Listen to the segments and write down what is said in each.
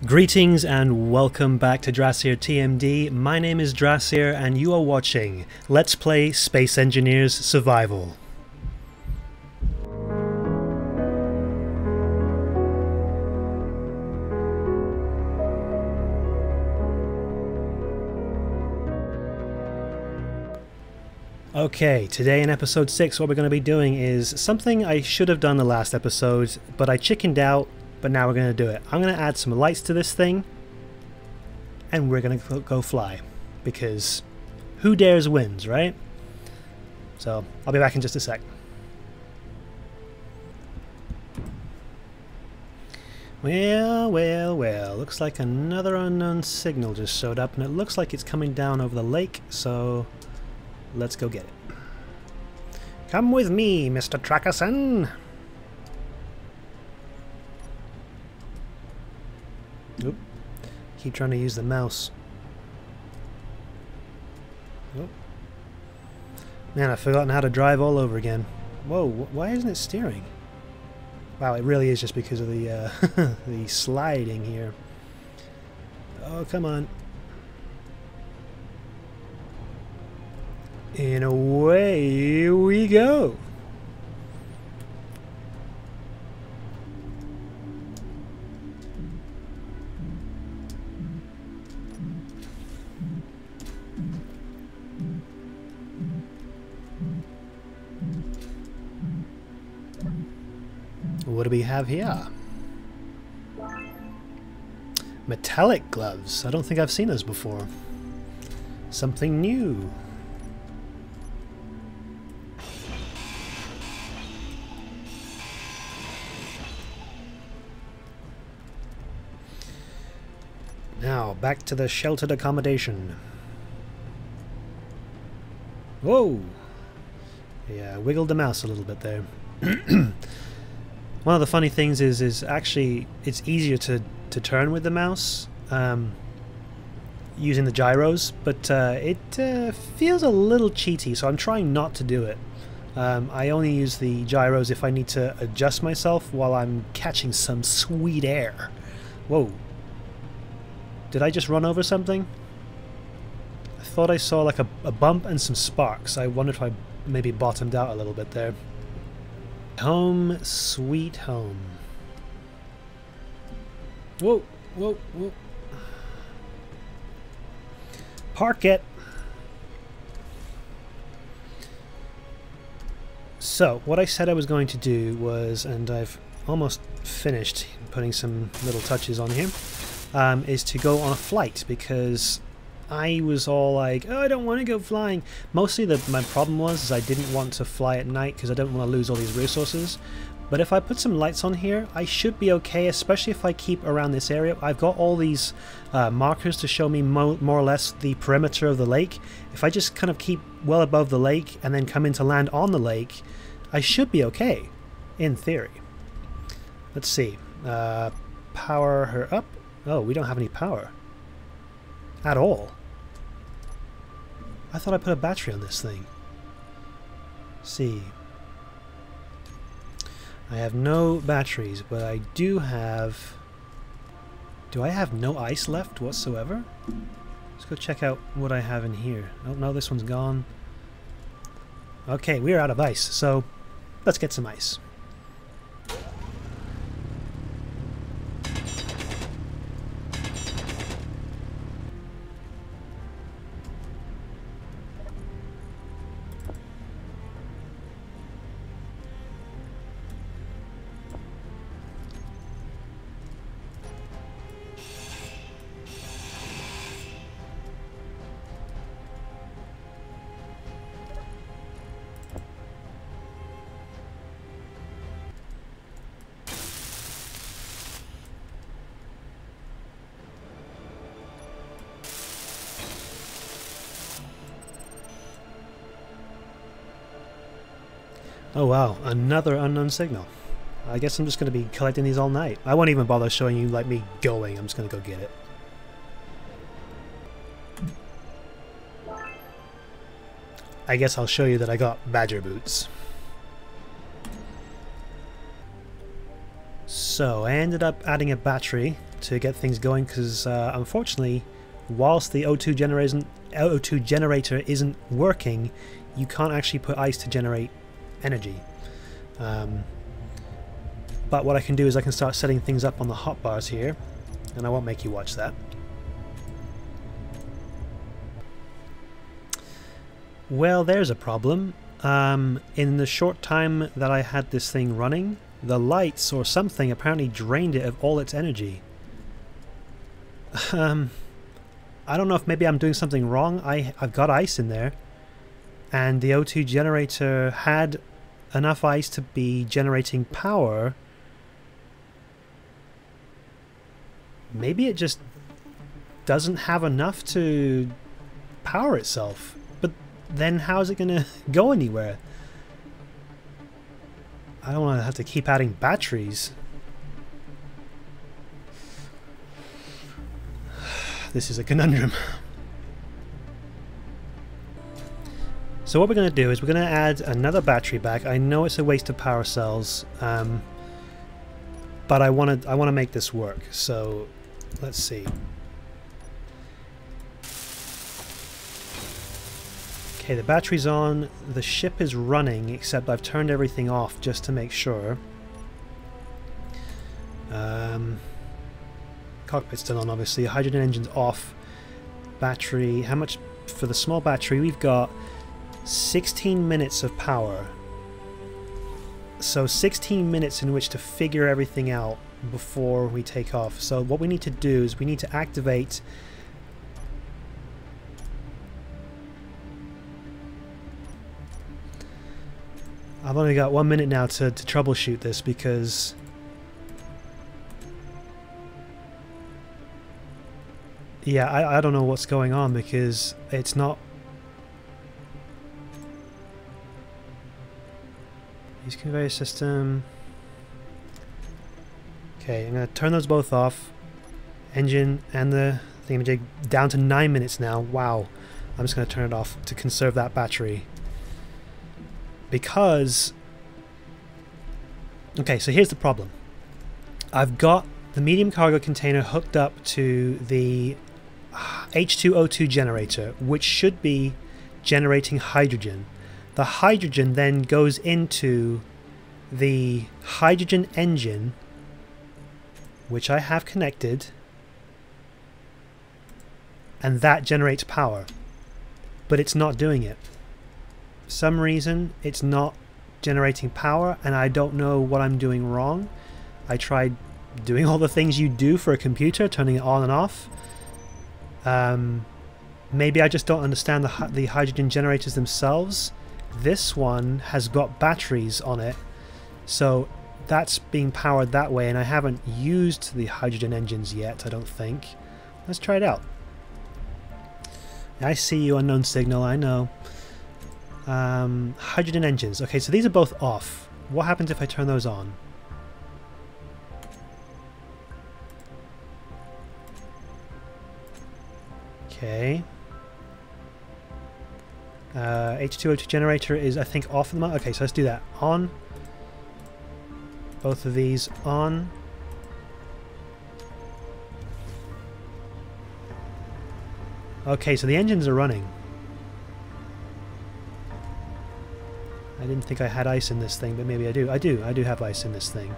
Greetings and welcome back to Drassier TMD. My name is Drassier and you are watching Let's Play Space Engineers Survival. Okay, today in episode 6 what we're going to be doing is something I should have done the last episode, but I chickened out. But now we're going to do it. I'm going to add some lights to this thing and we're going to go fly, because who dares wins, right? So I'll be back in just a sec. Well, looks like another unknown signal just showed up, and it looks like it's coming down over the lake, so let's go get it. Come with me, Mr. Trackerson. Oop. Keep trying to use the mouse. Oh. Man, I've forgotten how to drive all over again. Whoa, why isn't it steering? Wow, it really is just because of the the sliding here. Oh, come on. And away we go. What do we have here? Metallic gloves. I don't think I've seen those before. Something new. Now, back to the sheltered accommodation. Whoa! Yeah, wiggled the mouse a little bit there. One of the funny things is actually it's easier to turn with the mouse using the gyros, but it feels a little cheaty, so I'm trying not to do it. I only use the gyros if I need to adjust myself while I'm catching some sweet air. Whoa. Did I just run over something? I thought I saw like a bump and some sparks. I wonder if I maybe bottomed out a little bit there. Home sweet home. Whoa, whoa, whoa. Park it. So, what I said I was going to do was, and I've almost finished putting some little touches on here, is to go on a flight, because I was all like, oh, I don't want to go flying. Mostly my problem was I didn't want to fly at night because I don't want to lose all these resources. But if I put some lights on here, I should be okay, especially if I keep around this area. I've got all these markers to show me more or less the perimeter of the lake. If I just kind of keep well above the lake and then come into land on the lake, I should be okay, in theory. Let's see. Power her up. Oh, we don't have any power. At all. I thought I put a battery on this thing. Let's see. I have no batteries, but I do have... Do I have no ice left whatsoever? Let's go check out what I have in here. Oh no, this one's gone. Okay, we're out of ice, so let's get some ice. Oh wow, another unknown signal. I guess I'm just going to be collecting these all night. I won't even bother showing you like me going, I'm just going to go get it. I guess I'll show you that I got badger boots. So I ended up adding a battery to get things going, because unfortunately, whilst the O2 generator isn't working, you can't actually put ice to generate energy. But what I can do is I can start setting things up on the hotbars here, and I won't make you watch that. Well, there's a problem. In the short time that I had this thing running, the lights or something apparently drained it of all its energy. I don't know if maybe I'm doing something wrong. I've got ice in there, and the O2 generator had enough ice to be generating power. Maybe it just doesn't have enough to power itself. But then how is it going to go anywhere? I don't want to have to keep adding batteries. This is a conundrum. So what we're going to do is we're going to add another battery back. I know it's a waste of power cells, but I want to make this work. So let's see. Okay, the battery's on. The ship is running, except I've turned everything off just to make sure. Cockpit's still on, obviously. Hydrogen engine's off. Battery, how much for the small battery? We've got 16 minutes of power. So 16 minutes in which to figure everything out before we take off. So what we need to do is we need to activate I've only got 1 minute now to troubleshoot this, because yeah, I don't know what's going on, because it's not. Use conveyor system. Okay, I'm going to turn those both off. Engine and the thingamajig down to 9 minutes now. Wow. I'm just going to turn it off to conserve that battery. Because... okay, so here's the problem. I've got the medium cargo container hooked up to the H2O2 generator, which should be generating hydrogen. The hydrogen then goes into the hydrogen engine, which I have connected, and that generates power. But it's not doing it. For some reason, it's not generating power, and I don't know what I'm doing wrong. I tried doing all the things you do for a computer, turning it on and off. Maybe I just don't understand the hydrogen generators themselves. This one has got batteries on it, so that's being powered that way, and I haven't used the hydrogen engines yet, I don't think. Let's try it out. I see you, unknown signal, I know. Hydrogen engines. Okay, so these are both off. What happens if I turn those on? Okay. H2O2 generator is, I think, off at the moment. Okay, so let's do that. On. Both of these on. Okay, so the engines are running. I didn't think I had ice in this thing, but maybe I do. I do have ice in this thing.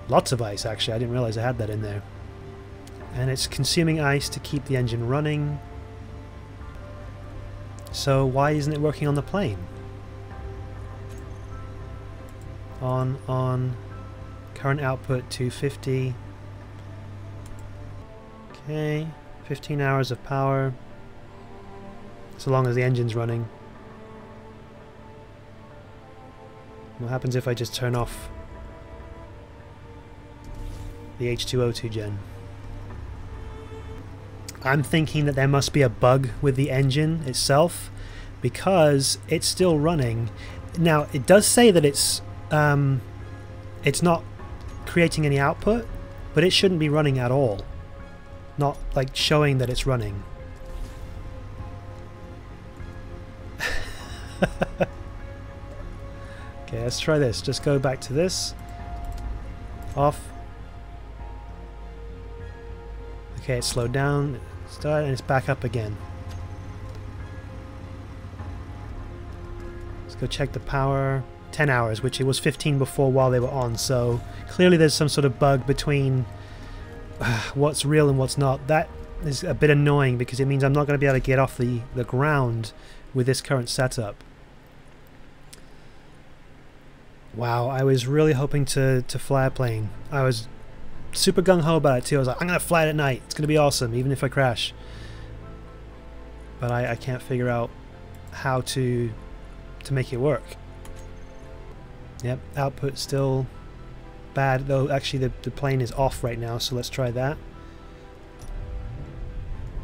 Lots of ice, actually. I didn't realize I had that in there. And it's consuming ice to keep the engine running. So why isn't it working on the plane? On. Current output 250. Okay. 15 hours of power. So long as the engine's running. What happens if I just turn off the H2O2 gen? I'm thinking that there must be a bug with the engine itself, because it's still running. Now, it does say that it's not creating any output, but it shouldn't be running at all. Not like showing that it's running. Okay, let's try this. Just go back to this. Off. Okay, it's slowed down, and it's back up again. Let's go check the power. 10 hours, which it was 15 before while they were on, so clearly there's some sort of bug between what's real and what's not. That is a bit annoying because it means I'm not going to be able to get off the ground with this current setup. Wow, I was really hoping to fly a plane. I was super gung-ho about it too. I was like, I'm going to fly it at night. It's going to be awesome, even if I crash. But I can't figure out how to make it work. Yep, output still bad, though actually the plane is off right now, so let's try that.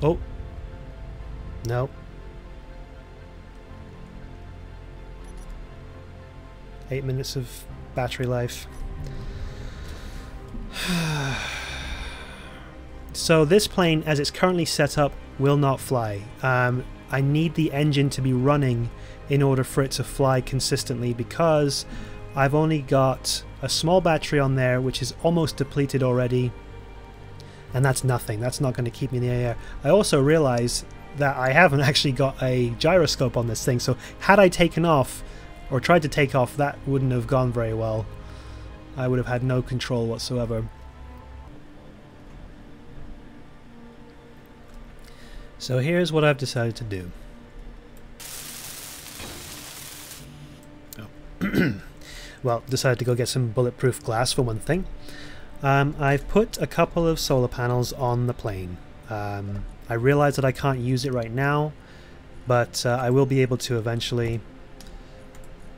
Oh. No. 8 minutes of battery life. So this plane, as it's currently set up, will not fly. I need the engine to be running in order for it to fly consistently because I've only got a small battery on there which is almost depleted already, and that's nothing. That's not going to keep me in the air. I also realize that I haven't actually got a gyroscope on this thing, so had I taken off or tried to take off, that wouldn't have gone very well. I would have had no control whatsoever. So here's what I've decided to do. Oh. Well, decided to go get some bulletproof glass for one thing. I've put a couple of solar panels on the plane. I realize that I can't use it right now, but I will be able to eventually.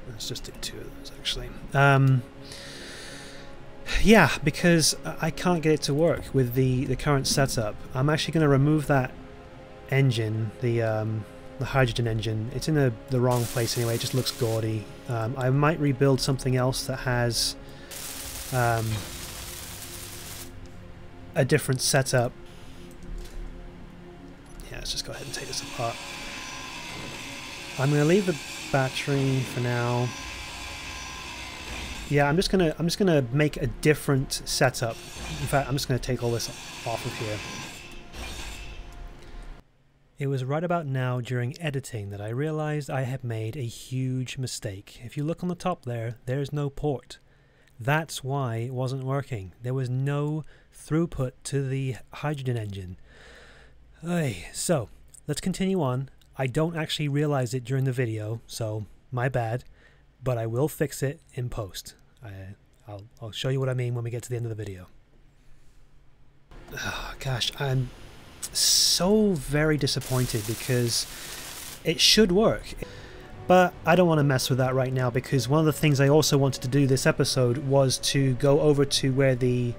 Let's just do 2 of those actually. Yeah, because I can't get it to work with the current setup. I'm actually going to remove that engine, the hydrogen engine. It's in the wrong place anyway. It just looks gaudy. I might rebuild something else that has a different setup. Yeah, let's just go ahead and take this apart. I'm going to leave the battery for now. Yeah, I'm just gonna make a different setup. In fact, I'm just gonna take all this off of here. It was right about now during editing that I realized I had made a huge mistake. If you look on the top there, there's no port. That's why it wasn't working. There was no throughput to the hydrogen engine. So, let's continue on. I don't actually realize it during the video, so my bad, but I will fix it in post. I'll show you what I mean when we get to the end of the video. Oh, gosh, I'm so very disappointed because it should work. But I don't want to mess with that right now because one of the things I also wanted to do this episode was to go over to where the...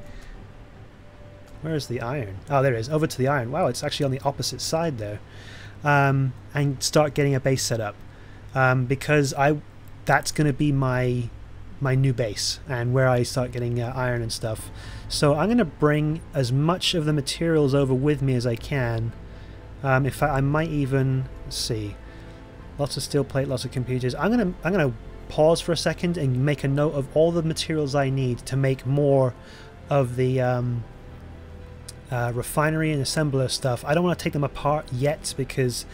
Where's the iron? Oh, there it is. Over to the iron. Wow, it's actually on the opposite side there. And start getting a base set up. Because that's going to be my new base and where I start getting iron and stuff. So I'm going to bring as much of the materials over with me as I can. In fact, I might even... Let's see. Lots of steel plate, lots of computers. I'm gonna pause for a second and make a note of all the materials I need to make more of the refinery and assembler stuff. I don't want to take them apart yet because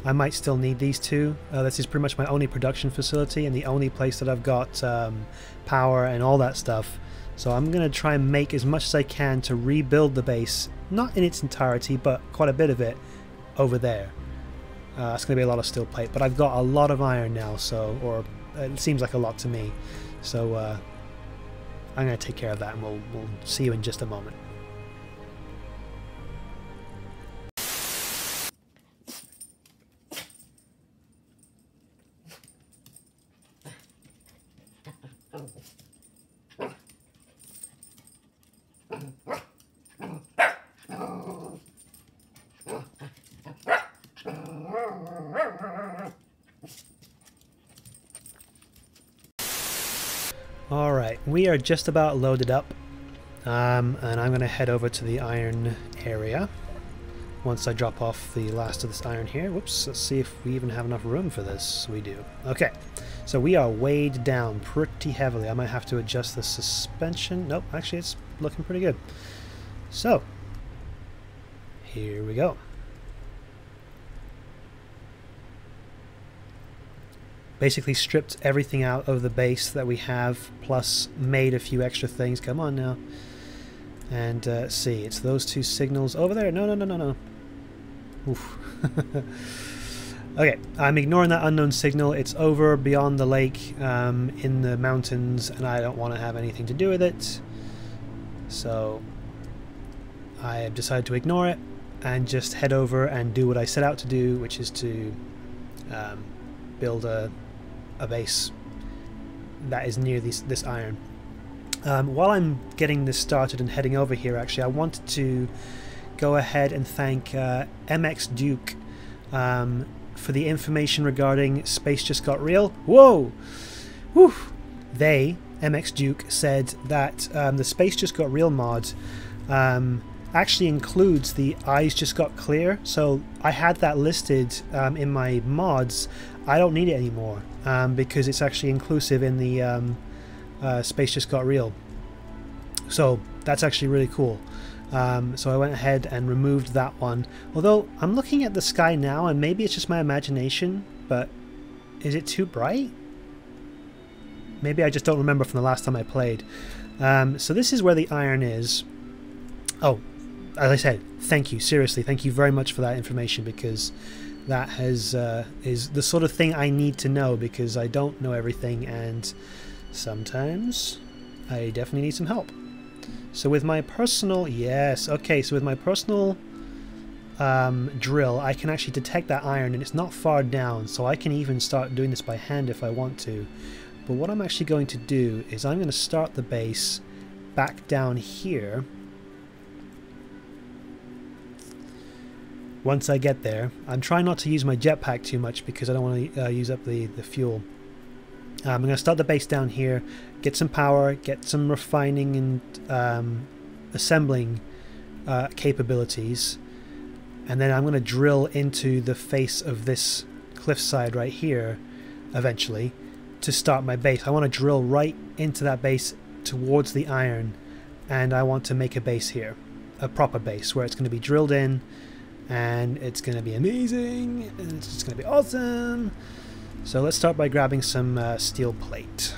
I might still need these two. This is pretty much my only production facility and the only place that I've got power and all that stuff. So I'm going to try and make as much as I can to rebuild the base, not in its entirety, but quite a bit of it over there. It's going to be a lot of steel plate, but I've got a lot of iron now, so, or it seems like a lot to me. So I'm going to take care of that and we'll see you in just a moment. Alright, we are just about loaded up, and I'm going to head over to the iron area once I drop off the last of this iron here. Whoops, let's see if we even have enough room for this. We do. Okay, so we are weighed down pretty heavily. I might have to adjust the suspension. Nope, actually it's looking pretty good. So, Here we go. Basically stripped everything out of the base that we have, plus made a few extra things. Come on now. And see, it's those two signals over there. No, no, no, no, no. Oof. Okay, I'm ignoring that unknown signal. It's over beyond the lake, in the mountains, and I don't want to have anything to do with it. So I have decided to ignore it and just head over and do what I set out to do, which is to build a base that is near this iron. While I'm getting this started and heading over here, actually, I wanted to go ahead and thank MX Duke for the information regarding Space Just Got Real. Whoa! Whew. They, MX Duke, said that the Space Just Got Real mod actually includes the Eyes Just Got Clear. So I had that listed in my mods. I don't need it anymore because it's actually inclusive in the Space Just Got Real. So that's actually really cool. So I went ahead and removed that one. Although I'm looking at the sky now, and maybe it's just my imagination, but is it too bright? Maybe I just don't remember from the last time I played. So this is where the iron is. Oh, as I said, thank you. Seriously, thank you very much for that information, because that is the sort of thing I need to know, because I don't know everything, and sometimes I definitely need some help. So with my personal, yes, okay, so with my personal drill, I can actually detect that iron, and it's not far down, so I can even start doing this by hand if I want to. But what I'm actually going to do is I'm going to start the base back down here. Once I get there, I'm trying not to use my jetpack too much because I don't want to use up the fuel. I'm going to start the base down here, get some power, get some refining and assembling capabilities, and then I'm going to drill into the face of this cliffside right here eventually to start my base. I want to drill right into that base towards the iron, and I want to make a base here, a proper base where it's going to be drilled in, and it's going to be amazing, and it's just going to be awesome. So let's start by grabbing some steel plate,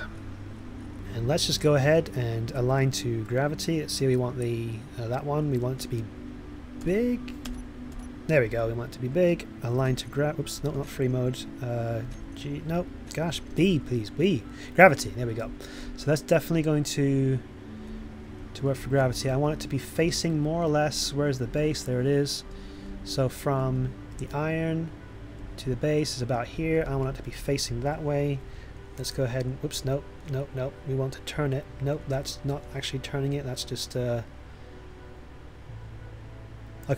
and let's just go ahead and align to gravity. Let's see, we want the that one. We want it to be big. There we go. We want it to be big. Align to oops, no, not free mode. G, no, gosh, B, please, B. Gravity. There we go. So that's definitely going to work for gravity. I want it to be facing more or less. Where's the base? There it is. So from the iron to the base is about here. I want it to be facing that way. Let's go ahead and, oops, nope, nope, nope. We want to turn it. Nope, that's not actually turning it. That's just, okay,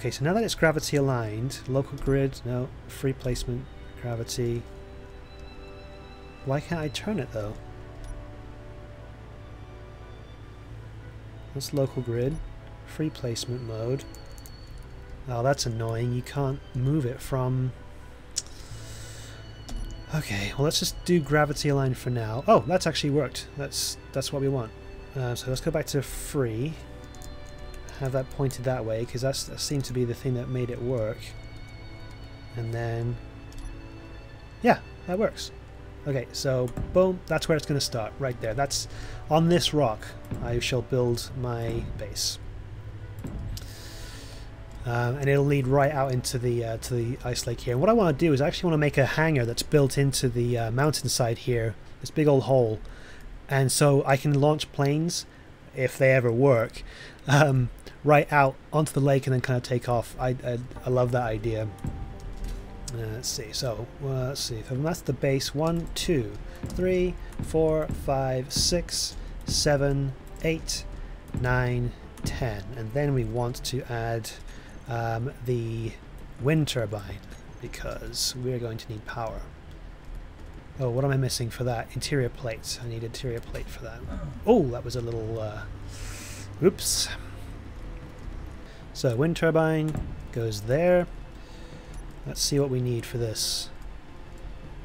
so now that it's gravity aligned, local grid, no, free placement, gravity. Why can't I turn it though? That's local grid, free placement mode. Oh, that's annoying. You can't move it from... Okay, well, let's just do gravity aligned for now. Oh, that's actually worked. That's what we want. So let's go back to free. Have that pointed that way, because that seemed to be the thing that made it work. And then... yeah, that works. Okay, so boom, that's where it's going to start, right there. That's on this rock. I shall build my base. And it'll lead right out into the to the ice lake here. And what I want to do is I actually want to make a hangar that's built into the mountainside here, this big old hole, and so I can launch planes, if they ever work, right out onto the lake and then kind of take off. I love that idea. Let's see. So let's see. So that's the base. 1, 2, 3, 4, 5, 6, 7, 8, 9, 10, and then we want to add the wind turbine, because we're going to need power. Oh, what am I missing for that? Interior plates. I need interior plate for that. Oh, that was a little oops. So wind turbine goes there. Let's see what we need for this.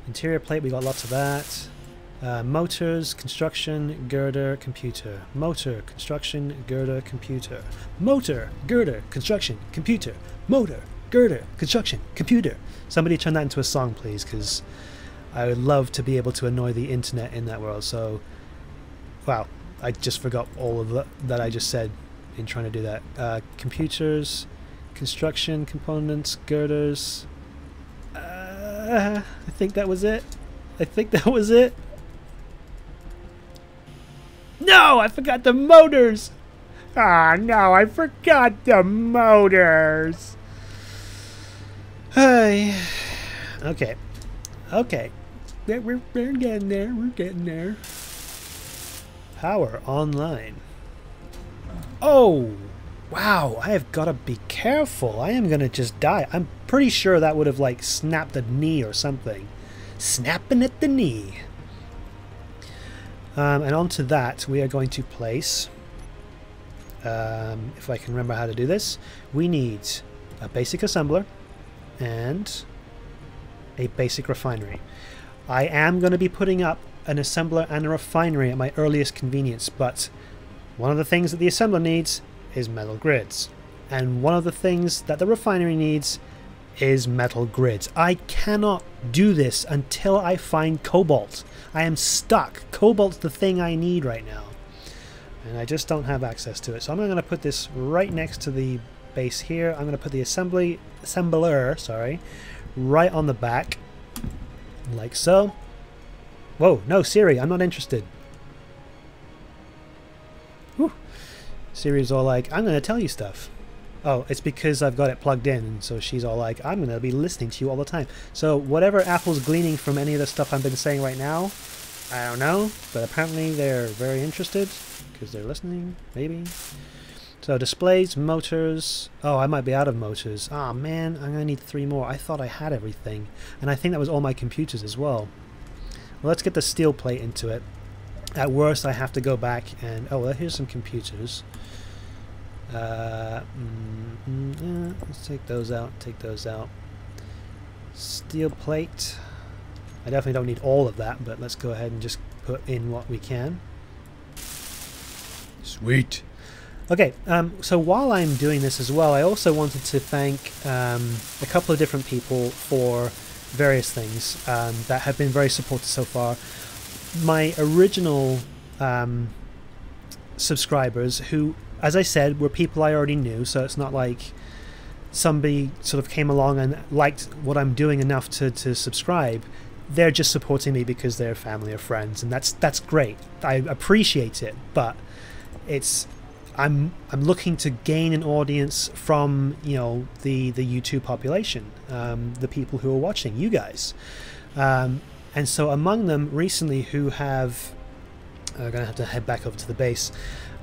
Interior plate, we got lots of that. Motors, construction, girder, computer. Motor, construction, girder, computer. Motor, girder, construction, computer. Motor, girder, construction, computer. Somebody turn that into a song, please, because I would love to be able to annoy the internet in that world. So, wow, I just forgot all of that I just said in trying to do that. Computers, construction, components, girders. I think that was it. I think that was it. No, I forgot the motors. Ah, no, I forgot the motors. Hey. Okay. Okay. We're getting there. We're getting there. Power online. Oh, wow. I have got to be careful. I am going to just die. I'm pretty sure that would have, like, snapped a knee or something. Snapping at the knee. And onto that, we are going to place, if I can remember how to do this, we need a basic assembler and a basic refinery. I am going to be putting up an assembler and a refinery at my earliest convenience, but one of the things that the assembler needs is metal grids. And one of the things that the refinery needs is metal grids. I cannot do this until I find cobalt. I am stuck. Cobalt's the thing I need right now. And I just don't have access to it. So I'm going to put this right next to the base here. I'm going to put the assembler, sorry, right on the back. Like so. Whoa, no, Siri, I'm not interested. Whew. Siri's all like, I'm going to tell you stuff. Oh, it's because I've got it plugged in, and so she's all like, I'm going to be listening to you all the time. So whatever Apple's gleaning from any of the stuff I've been saying right now, I don't know, but apparently they're very interested because they're listening, maybe. So displays, motors. Oh, I might be out of motors. Ah, man, I'm going to need 3 more. I thought I had everything, and I think that was all my computers as well. Well, let's get the steel plate into it. At worst, I have to go back and... Oh, well, here's some computers. Let's take those out, Steel plate. I definitely don't need all of that, but let's go ahead and just put in what we can. Sweet. Okay, so while I'm doing this as well, I also wanted to thank a couple of different people for various things that have been very supportive so far. My original subscribers who, as I said, were people I already knew, so it's not like somebody sort of came along and liked what I'm doing enough to subscribe. They're just supporting me because they're family or friends, and that's great. I appreciate it, but I'm looking to gain an audience from, you know, the YouTube population, the people who are watching, you guys, and so among them recently who have, I'm gonna have to head back over to the base,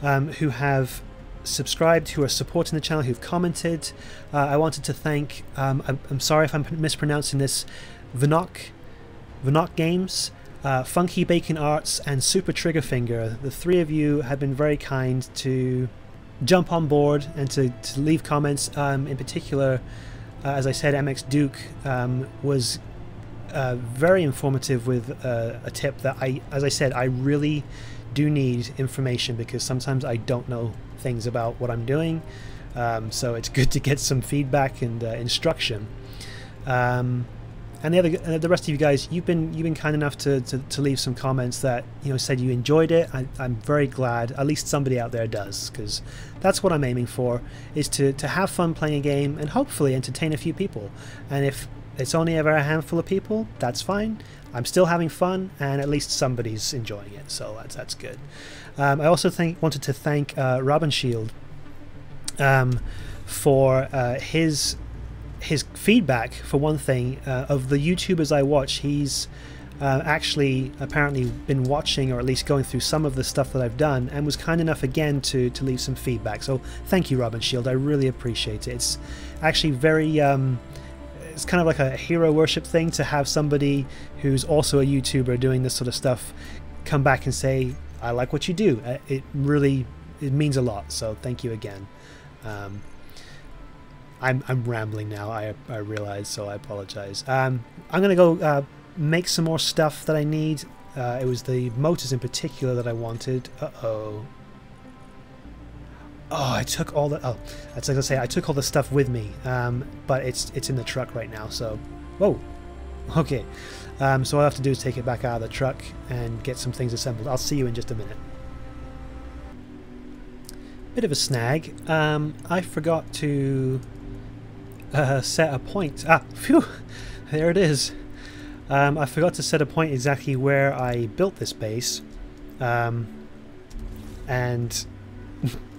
who have subscribed, who are supporting the channel, who've commented. I wanted to thank, I'm sorry if I'm mispronouncing this, Vinok Games, Funky Bacon Arts, and Super Triggerfinger. The 3 of you have been very kind to jump on board and to leave comments. In particular, as I said, MX Duke was very informative with a tip that as I said, I really do need information because sometimes I don't know things about what I'm doing, so it's good to get some feedback and instruction. And the rest of you guys, you've been kind enough to leave some comments that, you know, said you enjoyed it. I'm very glad at least somebody out there does, because that's what I'm aiming for, is to have fun playing a game and hopefully entertain a few people. And if it's only ever a handful of people, that's fine. I'm still having fun, and at least somebody's enjoying it, so that's good. I also wanted to thank Robin Shield for his feedback, for one thing. Of the YouTubers I watch, he's actually apparently been watching, or at least going through some of the stuff that I've done, and was kind enough again to leave some feedback. So thank you, Robin Shield. I really appreciate it. It's actually very it's kind of like a hero worship thing to have somebody who's also a YouTuber doing this sort of stuff come back and say, I like what you do. It means a lot, so thank you again. I'm rambling now, I realize, so I apologize. I'm gonna go make some more stuff that I need. It was the motors in particular that I wanted. Uh-oh. Oh, I took all the... Oh, that's like I say, I took all the stuff with me, but it's in the truck right now, so... Whoa! Okay, so all I have to do is take it back out of the truck and get some things assembled. I'll see you in just a minute. Bit of a snag. I forgot to set a point. Ah, phew! There it is. I forgot to set a point exactly where I built this base, and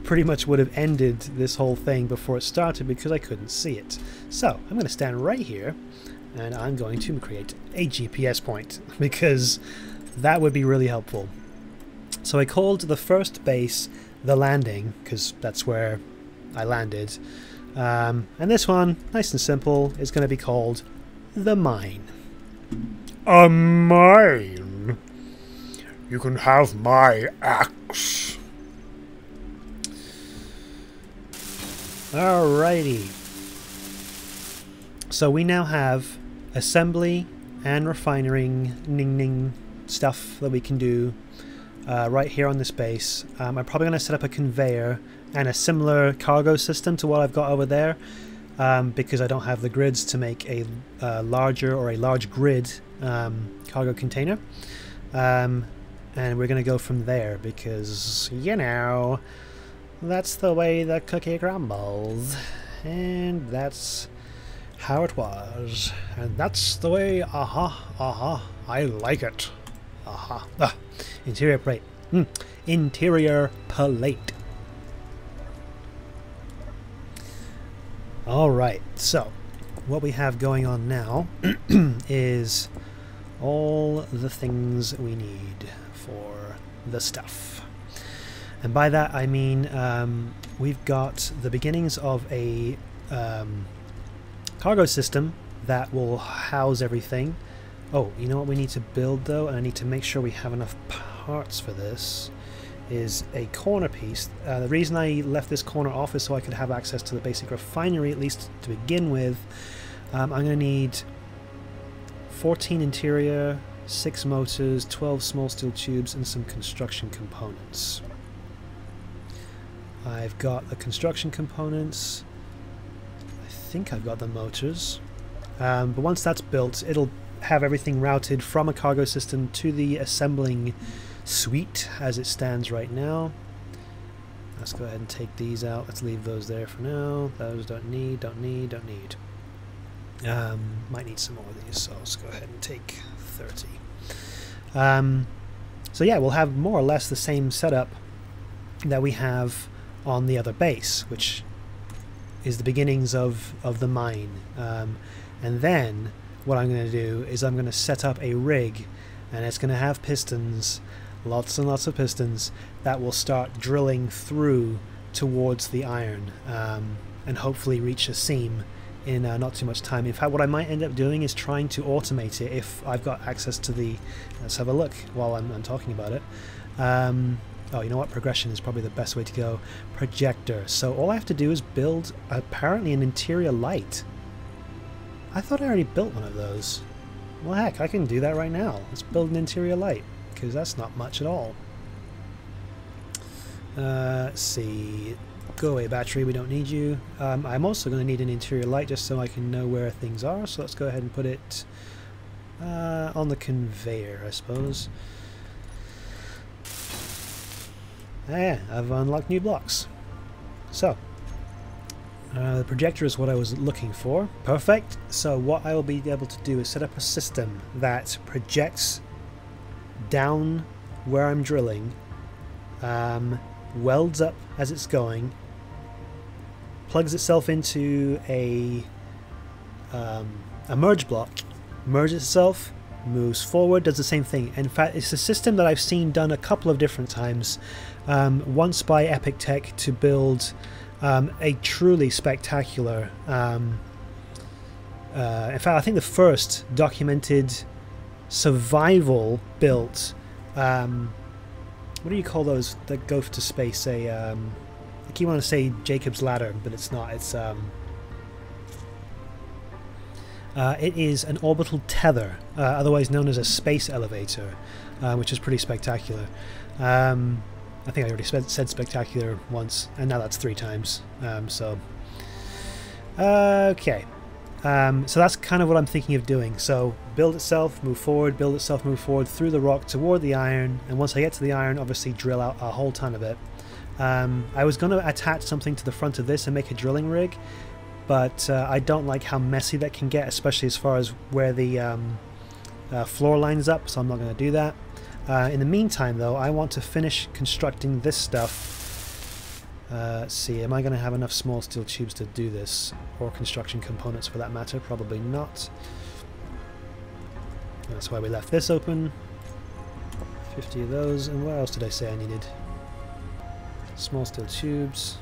pretty much would have ended this whole thing before it started because I couldn't see it. So I'm going to stand right here and I'm going to create a GPS point because that would be really helpful. So I called the first base the landing because that's where I landed, and this one, nice and simple, is going to be called the mine. A mine? You can have my axe. Alrighty. So we now have assembly and refining stuff that we can do right here on this base. I'm probably going to set up a conveyor and a similar cargo system to what I've got over there, because I don't have the grids to make a larger or a large grid cargo container. And we're going to go from there because, you know, that's the way the cookie crumbles, and that's how it was, and that's the way, I like it. Interior plate. Interior plate. Alright, so what we have going on now is all the things we need for the stuff. And by that I mean we've got the beginnings of a cargo system that will house everything. Oh, you know what we need to build though, and I need to make sure we have enough parts for this, is a corner piece. The reason I left this corner off is so I could have access to the basic refinery, at least to begin with. I'm going to need 14 interior, 6 motors, 12 small steel tubes, and some construction components. I've got the construction components. I think I've got the motors. But once that's built, it'll have everything routed from a cargo system to the assembling suite as it stands right now. Let's go ahead and take these out. Let's leave those there for now. Those don't need. Might need some more of these, so let's go ahead and take 30. So yeah, we'll have more or less the same setup that we have on the other base, which is the beginnings of the mine. And then what I'm going to do is I'm going to set up a rig, and it's going to have pistons, lots and lots of pistons, that will start drilling through towards the iron, and hopefully reach a seam in not too much time. In fact, what I might end up doing is trying to automate it if I've got access to the... Let's have a look while I'm talking about it. Oh, you know what? Progression is probably the best way to go. Projector. So all I have to do is build, apparently, an interior light. I thought I already built one of those. Well, heck, I can do that right now. Let's build an interior light, because that's not much at all. Let's see. Go away, battery. We don't need you. I'm also going to need an interior light just so I can know where things are. So let's go ahead and put it on the conveyor, I suppose. Yeah, I've unlocked new blocks. So, the projector is what I was looking for. Perfect. So what I will be able to do is set up a system that projects down where I'm drilling, welds up as it's going, plugs itself into a merge block, merges itself, moves forward, does the same thing. In fact, it's a system that I've seen done a couple of different times. Once by Epic Tech to build a truly spectacular... in fact, I think the first documented survival built... what do you call those that go to space? I keep wanting to say Jacob's Ladder, but it's not. It's... It is an orbital tether, otherwise known as a space elevator, which is pretty spectacular. I think I already said spectacular once, and now that's 3 times. Okay. So that's kind of what I'm thinking of doing. So build itself, move forward, build itself, move forward through the rock toward the iron, and once I get to the iron, obviously drill out a whole ton of it. I was going to attach something to the front of this and make a drilling rig, but I don't like how messy that can get, especially as far as where the floor lines up, so I'm not going to do that. In the meantime, though, I want to finish constructing this stuff. Let's see, am I going to have enough small steel tubes to do this? Or construction components for that matter? Probably not. That's why we left this open. 50 of those, and what else did I say I needed? Small steel tubes.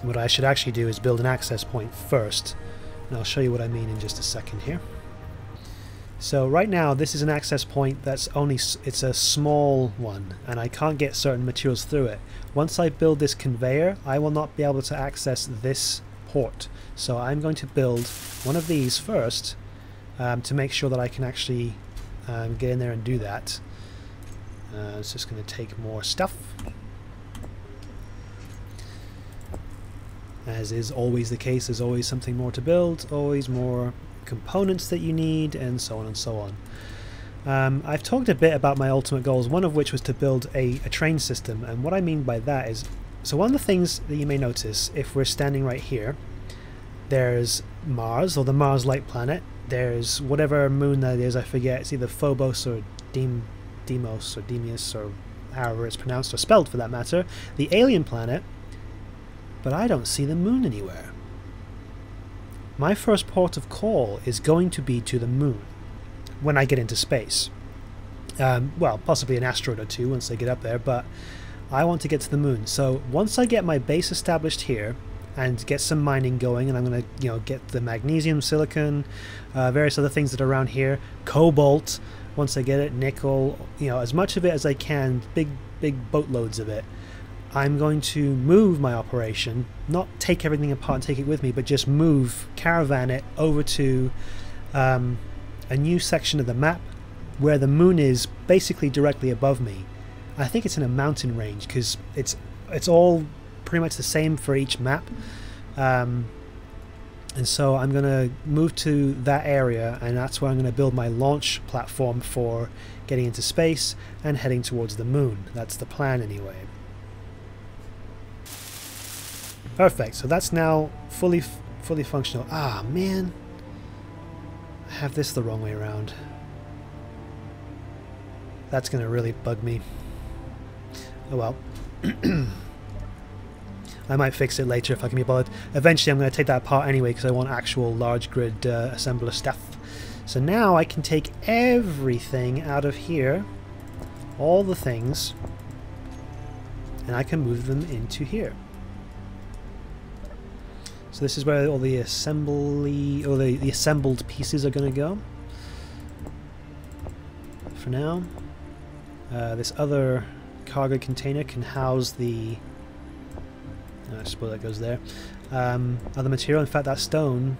What I should actually do is build an access point first, and I'll show you what I mean in just a second here. So right now this is an access point that's it's a small one, and I can't get certain materials through it. Once I build this conveyor, I will not be able to access this port. So I'm going to build one of these first to make sure that I can actually get in there and do that. It's just going to take more stuff. As is always the case, there's always something more to build, always more components that you need, and so on and so on. I've talked a bit about my ultimate goals, one of which was to build a train system, and what I mean by that is, so one of the things that you may notice if we're standing right here, there's Mars, or the Mars-like planet, there's whatever moon that is, I forget, it's either Phobos or Deimos or Deimos, or however it's pronounced or spelled for that matter, the alien planet, but I don't see the moon anywhere. My first port of call is going to be to the moon when I get into space. Well, possibly an asteroid or two once I get up there, but I want to get to the moon. So once I get my base established here and get some mining going, and I'm going to, get the magnesium, silicon, various other things that are around here, cobalt, once I get it, nickel, as much of it as I can, big boatloads of it. I'm going to move my operation, not take everything apart and take it with me, but just caravan it over to a new section of the map where the moon is basically directly above me. I think it's in a mountain range because it's all pretty much the same for each map. And so I'm going to move to that area, and that's where I'm going to build my launch platform for getting into space and heading towards the moon. That's the plan anyway. Perfect, so that's now fully functional. Ah, man. I have this the wrong way around. That's going to really bug me. Oh well. I might fix it later if I can be bothered. Eventually I'm going to take that apart anyway because I want actual large grid assembler stuff. So now I can take everything out of here, all the things, and I can move them into here. So this is where all the assembly, or the assembled pieces are going to go. For now, this other cargo container can house the. I suppose that goes there. Other material. In fact, that stone.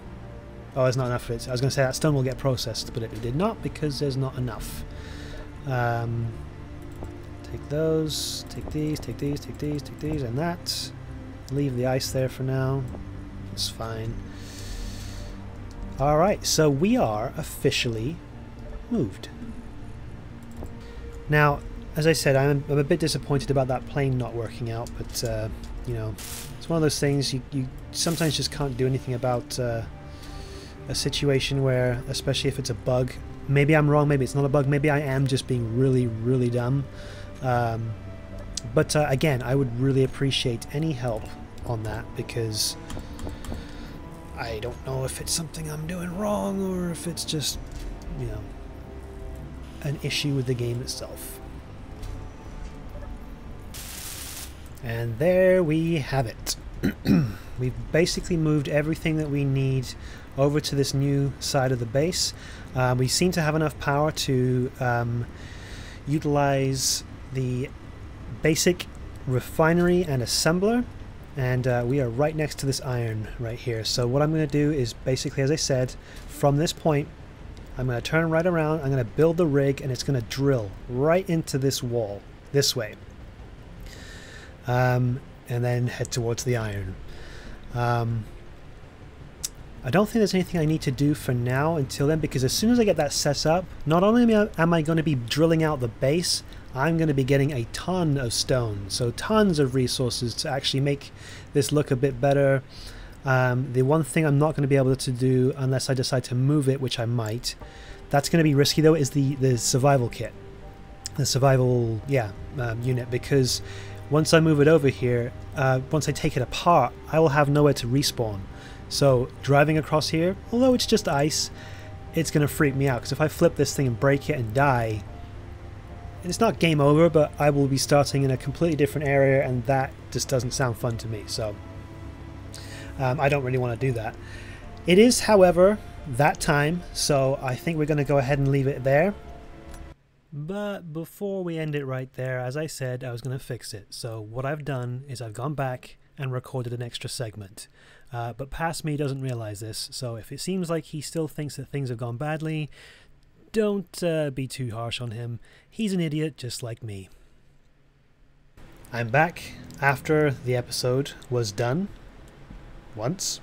Oh, there's not enough of it. I was going to say that stone will get processed, but it did not because there's not enough. Take those. Take these. Take these. Take these. Take these, and that. Leave the ice there for now. It's fine. Alright, so we are officially moved. Now, as I said, I'm a bit disappointed about that plane not working out, but, it's one of those things you sometimes just can't do anything about a situation where, especially if it's a bug, maybe I'm wrong, maybe it's not a bug, maybe I am just being really, really dumb. But again, I would really appreciate any help on that, because I don't know if it's something I'm doing wrong or if it's just, an issue with the game itself. And there we have it. We've basically moved everything that we need over to this new side of the base. We seem to have enough power to utilize the basic refinery and assembler, And we are right next to this iron right here. So what I'm going to do is basically, as I said, from this point, I'm going to turn right around, I'm going to build the rig, and it's going to drill right into this wall, this way. And then head towards the iron. I don't think there's anything I need to do for now until then, because as soon as I get that set up, not only am I going to be drilling out the base, I'm going to be getting a ton of stone, so tons of resources to actually make this look a bit better. The one thing I'm not going to be able to do unless I decide to move it, which I might, that's going to be risky though, is the survival kit. The survival, unit, because once I move it over here, once I take it apart, I will have nowhere to respawn. So driving across here, although it's just ice, it's going to freak me out, because if I flip this thing and break it and die, it's not game over, but I will be starting in a completely different area, and that just doesn't sound fun to me, so I don't really want to do that. It is, however, that time, so I think we're going to go ahead and leave it there. But before we end it right there, as I said, I was going to fix it. So what I've done is I've gone back and recorded an extra segment. But past me doesn't realize this, so if it seems like he still thinks that things have gone badly, don't be too harsh on him. He's an idiot just like me. I'm back after the episode was done once,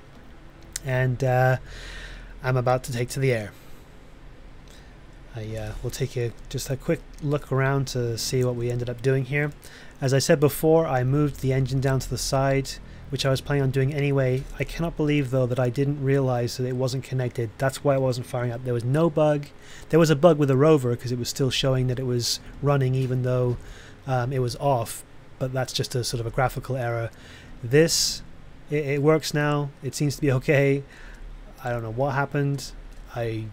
and I'm about to take to the air. I will take just a quick look around to see what we ended up doing here. As I said before, I moved the engine down to the side, which I was planning on doing anyway. I cannot believe though that I didn't realize that it wasn't connected. That's why it wasn't firing up. There was no bug. There was a bug with the rover because it was still showing that it was running even though it was off, but that's just a sort of a graphical error. This, it works now. It seems to be okay. I don't know what happened. I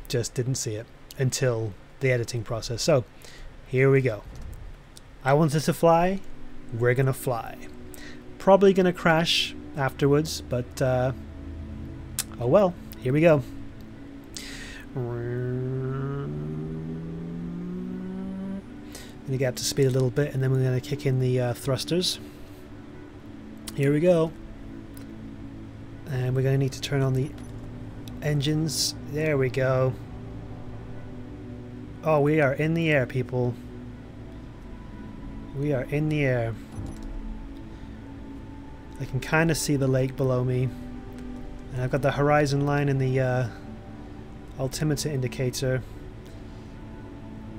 just didn't see it until the editing process. So here we go. I wanted to fly. We're gonna fly. Probably gonna crash afterwards, but oh well, here we go. Gonna get up to speed a little bit, and then we're gonna kick in the thrusters. Here we go, and we're gonna need to turn on the engines. There we go. Oh, we are in the air, people. We are in the air. I can kind of see the lake below me, and I've got the horizon line and the altimeter indicator.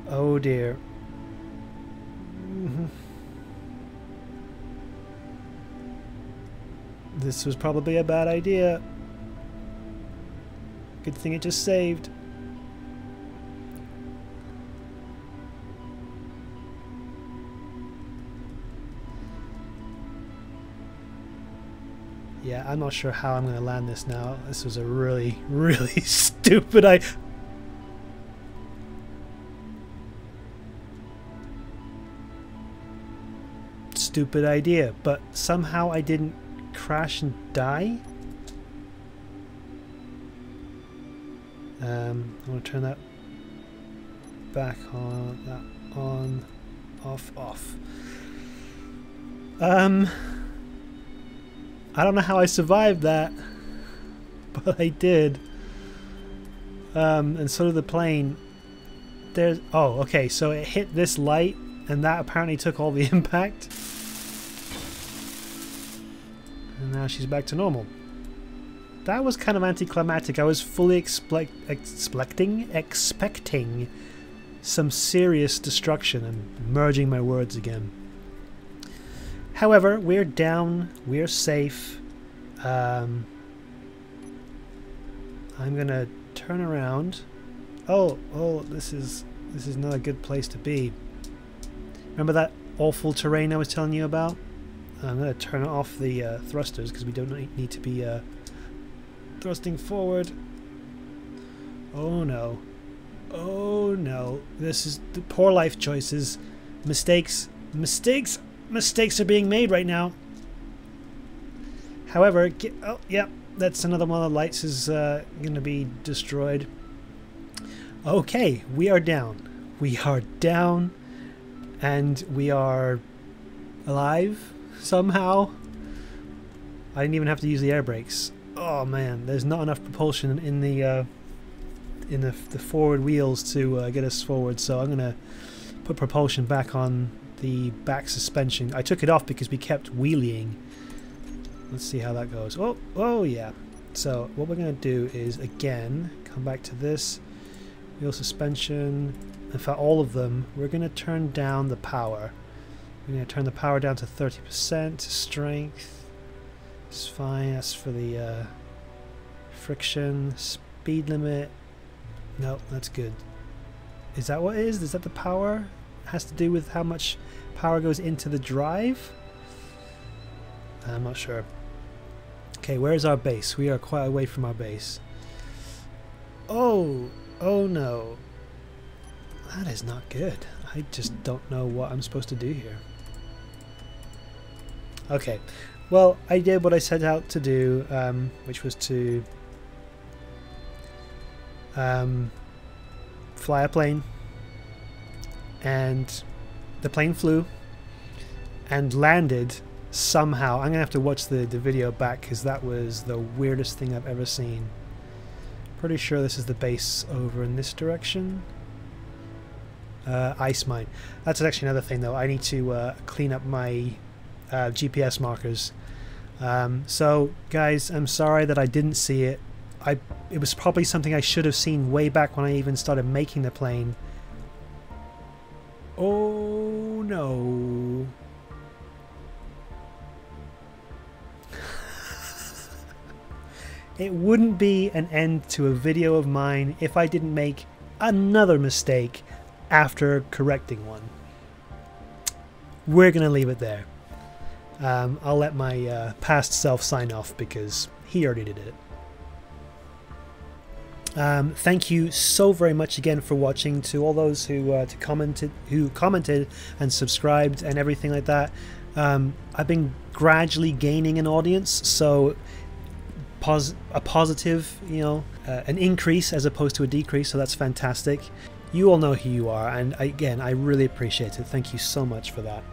Oh dear. This was probably a bad idea. Good thing it just saved. Yeah, I'm not sure how I'm going to land this now. This was a really, really stupid idea. Stupid idea, but somehow I didn't crash and die. I'm going to turn that back on, that on, off, off. I don't know how I survived that, but I did. And so did the plane. There's, oh, okay, so it hit this light, and that apparently took all the impact. And now she's back to normal. That was kind of anticlimactic. I was fully expecting some serious destruction. I'm merging my words again. However, we're down, we're safe. I'm gonna turn around. Oh, this is not a good place to be. Remember that awful terrain I was telling you about? I'm gonna turn off the thrusters because we don't need to be thrusting forward. Oh no. Oh no. This is the poor life choices. Mistakes are being made right now. However, oh, yeah, that's another one of the lights is going to be destroyed. Okay, we are down. We are down, and we are alive somehow. I didn't even have to use the air brakes. Oh man, there's not enough propulsion in the forward wheels to get us forward, so I'm gonna put propulsion back on the back suspension. I took it off because we kept wheeling. Let's see how that goes. Oh yeah. So what we're gonna do is again come back to this wheel suspension. In fact, all of them. We're gonna turn down the power. We're gonna turn the power down to 30%. Strength. It's fine. That's for the friction. Speed limit. No, that's good. Is that what it is? Is that the power? It has to do with how much power goes into the drive? I'm not sure. Okay, where's our base? We are quite away from our base. Oh no. That is not good. I just don't know what I'm supposed to do here. Okay, well, I did what I set out to do, which was to fly a plane, and the plane flew and landed somehow. I'm gonna have to watch the video back because that was the weirdest thing I've ever seen. Pretty sure this is the base over in this direction. Ice mine. That's actually another thing though. I need to clean up my GPS markers. So guys, I'm sorry that I didn't see it. It was probably something I should have seen way back when I even started making the plane. Oh no. It wouldn't be an end to a video of mine if I didn't make another mistake after correcting one. We're gonna leave it there. I'll let my past self sign off because he already did it. Thank you so very much again for watching. To all those who commented and subscribed and everything like that. I've been gradually gaining an audience, so a positive, you know, an increase as opposed to a decrease, so that's fantastic. You all know who you are, and again, I really appreciate it. Thank you so much for that.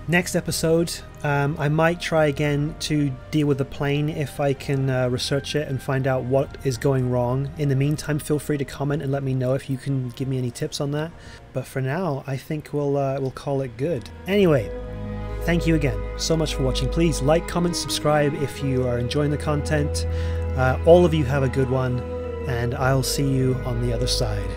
Next episode, I might try again to deal with the plane if I can research it and find out what is going wrong. In the meantime, feel free to comment and let me know if you can give me any tips on that. But for now, I think we'll call it good. Anyway, thank you again so much for watching. Please like, comment, subscribe if you are enjoying the content. All of you have a good one, and I'll see you on the other side.